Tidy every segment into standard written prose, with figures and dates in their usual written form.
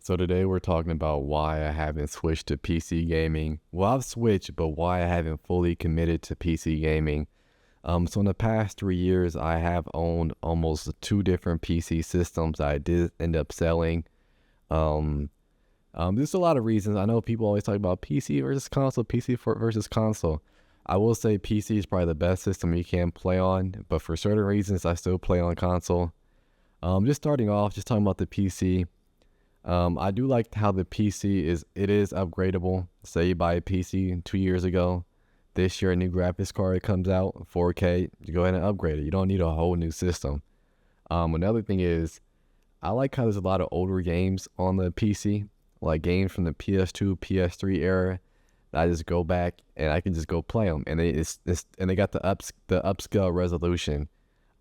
So today we're talking about why I haven't switched to PC gaming. Well, I've switched, but why I haven't fully committed to PC gaming. So in the past 3 years, I have owned almost two different PC systems I did end up selling. Um, there's a lot of reasons. I know people always talk about PC versus console, versus console. I will say PC is probably the best system you can play on, but for certain reasons, I still play on console. Just starting off, just talking about the PC. I do like how the PC is upgradable. Say you buy a PC 2 years ago, this year a new graphics card comes out, 4K, you go ahead and upgrade it. You don't need a whole new system. Another thing is I like how there's a lot of older games on the PC, like games from the PS2, PS3 era. That I just go back and I can just go play them, and they got the upscale resolution,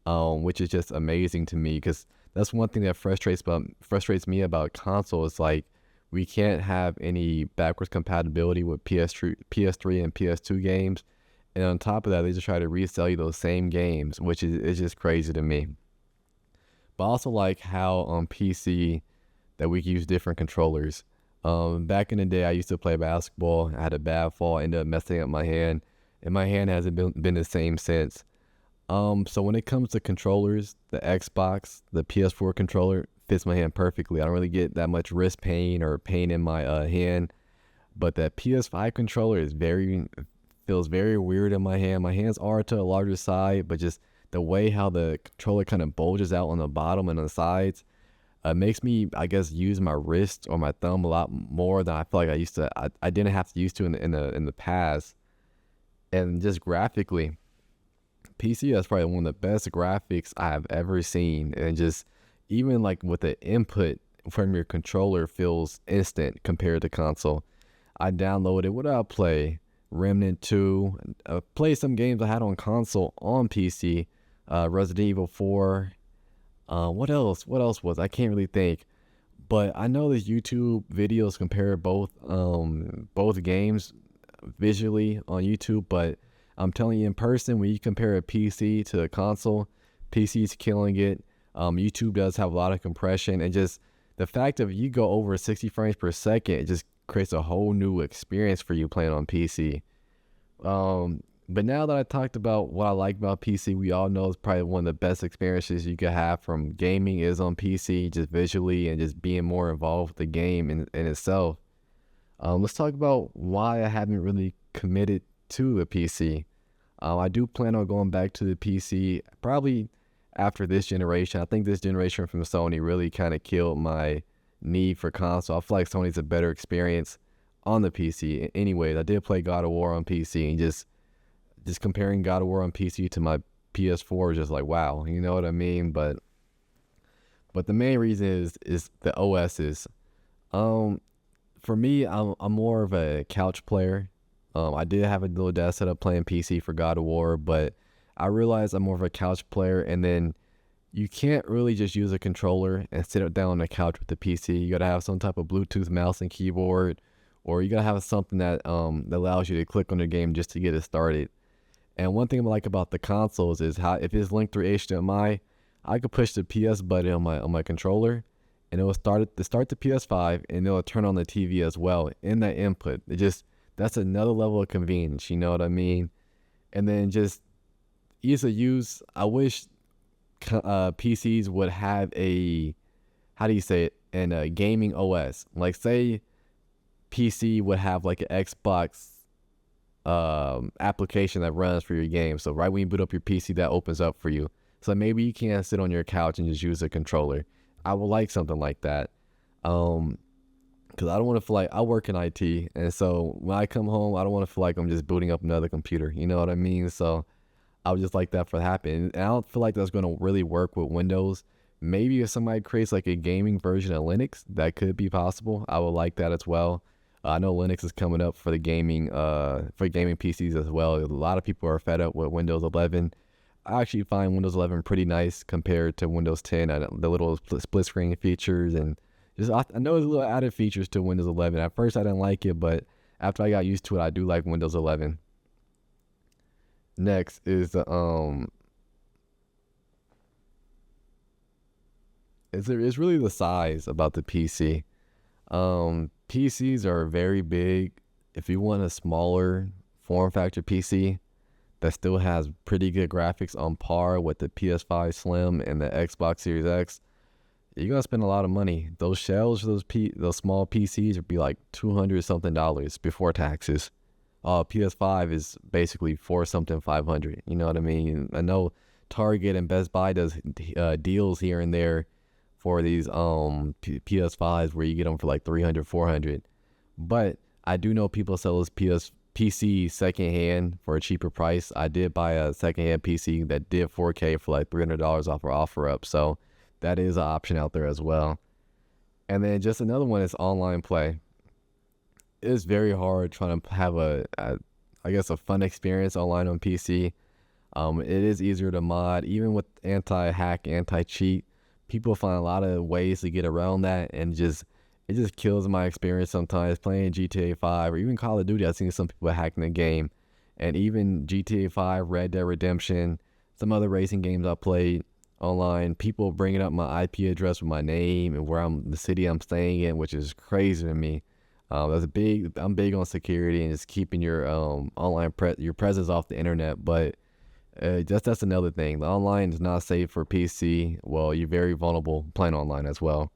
which is just amazing to me because that's one thing that frustrates me about console is like we can't have any backwards compatibility with PS3 and PS2 games, and on top of that, they just try to resell you those same games, which is just crazy to me. But I also like how on PC that we can use different controllers. Back in the day, I used to play basketball. I had a bad fall, ended up messing up my hand, and my hand hasn't been the same since. So when it comes to controllers, the Xbox, the PS4 controller fits my hand perfectly. I don't really get that much wrist pain or pain in my hand. But that PS5 controller feels very weird in my hand. My hands are to a larger side, but just the way how the controller kind of bulges out on the bottom and on the sides makes me, I guess, use my wrist or my thumb a lot more than I feel like I used to. I didn't have to used to in the past. And just graphically, PC has probably one of the best graphics I have ever seen, and just even like with the input from your controller feels instant compared to console. I downloaded what did I play? Remnant 2. Play some games I had on console on PC. Resident Evil 4. What else? What else was I can't really think. But I know there's YouTube videos compare both games visually on YouTube, but I'm telling you in person, when you compare a PC to a console, PC's killing it. YouTube does have a lot of compression, and just the fact of you go over 60 frames per second, it just creates a whole new experience for you playing on PC. But now that I talked about what I like about PC, we all know it's probably one of the best experiences you could have from gaming is on PC, just visually and just being more involved with the game in itself. Let's talk about why I haven't really committed to the PC. I do plan on going back to the PC probably after this generation. I think this generation from Sony really kind of killed my need for console. I feel like Sony's a better experience on the PC. Anyways, I did play God of War on PC, and just comparing God of War on PC to my PS4 is just like wow, you know what I mean? But the main reason is the OSs. Um, for me, I'm more of a couch player. I did have a little desk setup playing PC for God of War, but I realized I'm more of a couch player, and then you can't really just use a controller and sit down on the couch with the PC. You gotta have some type of Bluetooth mouse and keyboard, or you gotta have something that allows you to click on the game just to get it started. And one thing I like about the consoles is how if it's linked through HDMI, I could push the PS button on my controller, and it will start the PS5, and it'll turn on the TV as well in that input. That's another level of convenience. You know what I mean? And then just ease of use. I wish PCs would have a how do you say it, and a gaming OS. Like say PC would have like an Xbox application that runs for your game. So right when you boot up your PC, that opens up for you. So maybe you can't sit on your couch and just use a controller. I would like something like that. Because I don't want to feel like I work in IT, and so when I come home, I don't want to feel like I'm just booting up another computer. You know what I mean? So I would just like that for to happen. And I don't feel like that's going to really work with Windows. Maybe if somebody creates like a gaming version of Linux, that could be possible. I would like that as well. I know Linux is coming up for the gaming PCs as well. A lot of people are fed up with Windows 11. I actually find Windows 11 pretty nice compared to Windows 10. The little split screen features, and just I know there's a little added features to Windows 11. At first I didn't like it, but after I got used to it, I do like Windows 11. Next is it's really the size about the PC. PCs are very big. If you want a smaller form factor PC that still has pretty good graphics on par with the PS5 Slim and the Xbox Series X, you're gonna spend a lot of money. Those shells for those small PCs would be like $200 something before taxes. PS5 is basically four something 500. You know what I mean? I know Target and Best Buy does deals here and there for these PS5s where you get them for like 300, 400. But I do know people sell this PC secondhand for a cheaper price. I did buy a secondhand PC that did 4K for like $300 off or OfferUp. So that is an option out there as well. And then just another one is online play. It's very hard trying to have I guess a fun experience online on PC. It is easier to mod, even with anti-hack, anti-cheat. People find a lot of ways to get around that, and it just kills my experience sometimes playing GTA 5 or even Call of Duty. I've seen some people hacking the game, and even GTA 5, Red Dead Redemption, some other racing games I played online. People bringing up my IP address with my name and the city I'm staying in, which is crazy to me. I'm big on security and just keeping your your presence off the internet, but that's another thing. The online is not safe for PC. Well, you're very vulnerable playing online as well.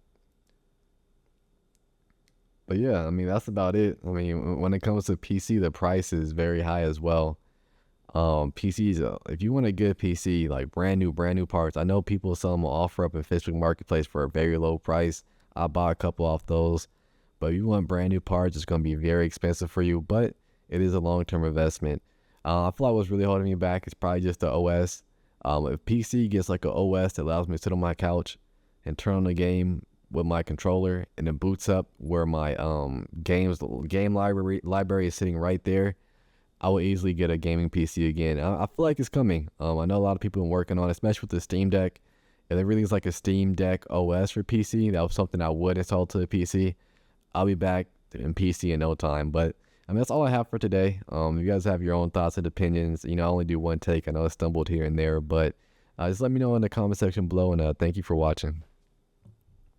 But yeah, I mean that's about it. I mean, when it comes to PC, the price is very high as well. PCs, if you want a good PC, like brand new parts, I know people sell them on OfferUp and Facebook Marketplace for a very low price. I bought a couple off those. But if you want brand new parts, it's going to be very expensive for you, but it is a long-term investment. I feel like what's really holding me back is probably just the OS. If PC gets like an OS that allows me to sit on my couch and turn on the game with my controller and it boots up where my game library is sitting right there, I will easily get a gaming PC again. I feel like it's coming. I know a lot of people have been working on it, especially with the Steam Deck. If there really is like a Steam Deck OS for PC, that was something I would install to the PC. I'll be back in PC in no time. But I mean, that's all I have for today. You guys have your own thoughts and opinions. You know, I only do one take. I know I stumbled here and there, but just let me know in the comment section below, and thank you for watching.